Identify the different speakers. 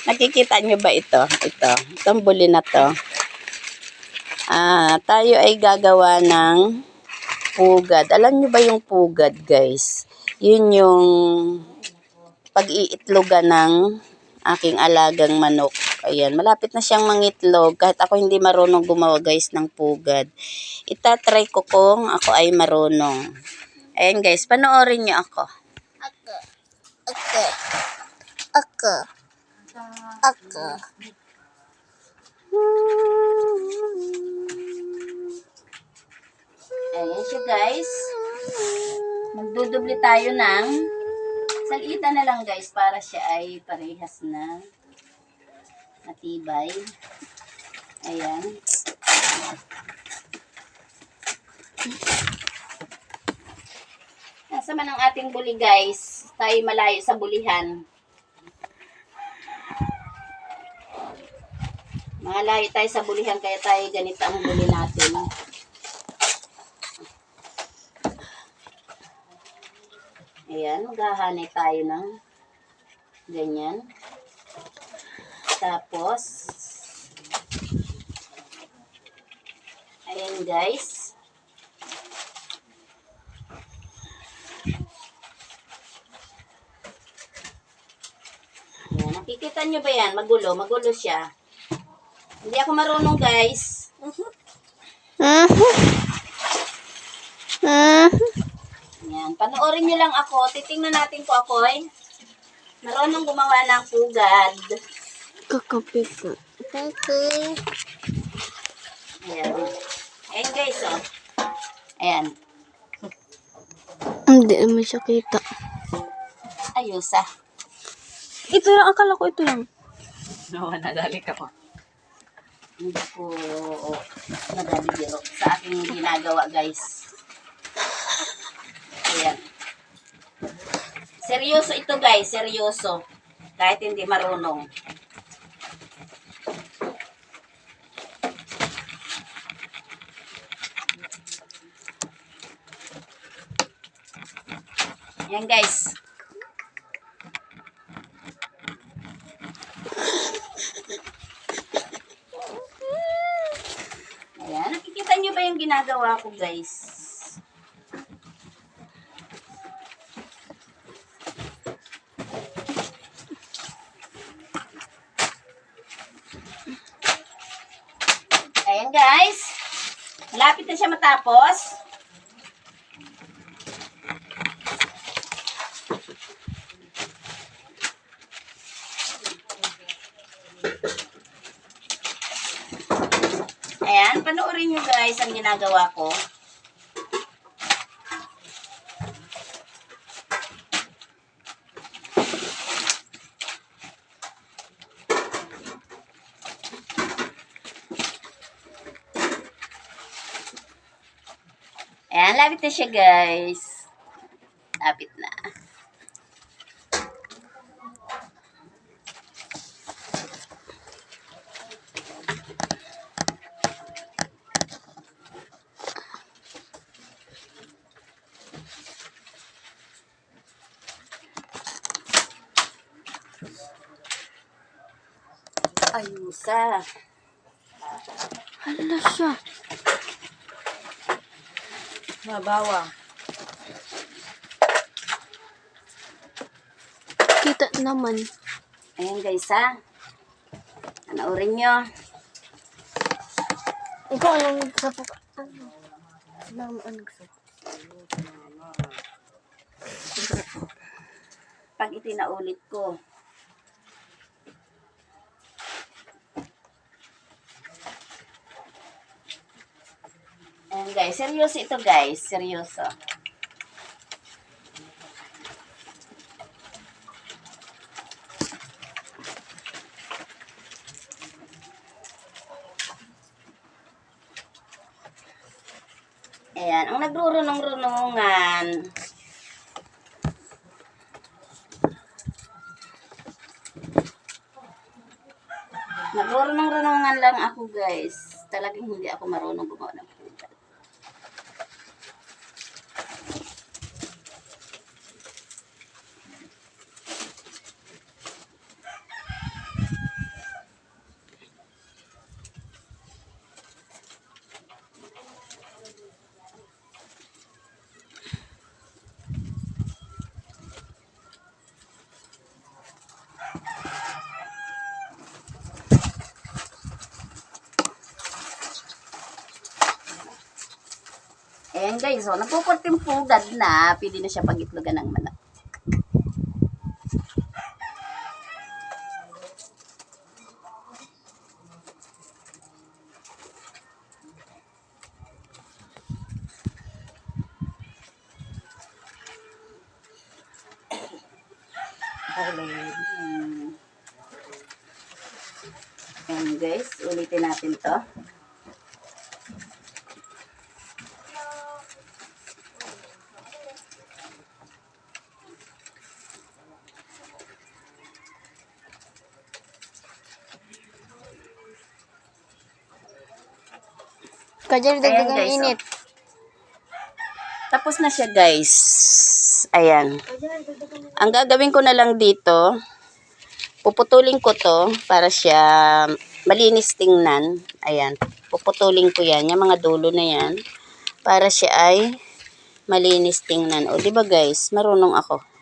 Speaker 1: Nakikita nyo ba ito? Itong buli na to. Tayo ay gagawa ng pugad. Alam nyo ba yung pugad, guys? Yun yung pag-iitlogan ng aking alagang manok. Ayan, malapit na siyang mangitlog. Kahit ako hindi marunong gumawa, guys, ng pugad. Itatry ko kung ako ay marunong. Ayan, guys, panoorin nyo ako. Ako. Ayan siya, guys. Magdudubli tayo ng salita na lang, guys, para siya ay parehas na matibay. Ayan. Nasa man ang ating buli, guys. Tayo malayo sa bulihan. Malayo tayo sa bulihan, kaya tayo ganito ang buli natin. Ayan, maghahanay tayo ng ganyan. Tapos, ayan, guys. Ayan, nakikita nyo ba yan? Magulo siya. Hindi ako marunong, guys. Ayan, panoorin nyo lang ako. Titingnan natin kung ako ay marunong gumawa ng pugad.
Speaker 2: Kakape ko.
Speaker 1: Ayan. Ayan, guys, oh. Ayan.
Speaker 2: Hindi naman siya kita.
Speaker 1: Ayos, ah.
Speaker 2: Ito lang, akala ko ito lang.
Speaker 1: No, nadali ka po. Hindi ko nadalibiro sa aking ginagawa, guys. Ayan. Seryoso ito, guys. Seryoso. Kahit hindi marunong. Ayan, guys. Ayan. Nakikita nyo ba yung ginagawa ko, guys? Ayan, guys. Malapit na siya matapos. Ayan, panoorin nyo, guys, ang ginagawa ko. Ayan, lapit na siya, guys. Lapit na. Ayusa.
Speaker 2: Hala siya.
Speaker 1: Mabawa.
Speaker 2: Kita naman.
Speaker 1: Ayan, guys, ha. Panoorin nyo.
Speaker 2: Ikaw ang nagsapok. Ano? Mama ang nagsapok.
Speaker 1: Pag itinaulit ko. Ayan, guys. Seryoso ito, guys. Seryoso. Ayan. Ang nagrurunong-runungan. Nagrurunong-runungan lang ako, guys. Talagang hindi ako marunong gumawa ng pugad. Ayan guys, oh, nagpupunting pugad na. Pwede na siya pag-itlogan ng manok. Ayan guys, ulitin natin to.
Speaker 2: Kajer,
Speaker 1: Ayan,
Speaker 2: dagdagang
Speaker 1: guys,
Speaker 2: init.
Speaker 1: Tapos na siya guys. Ayan. Ang gagawin ko na lang dito, puputulin ko to para siya malinis tingnan. Ayan. Puputulin ko yan. Yung mga dulo na yan. Para siya ay malinis tingnan. O, diba guys? Marunong ako.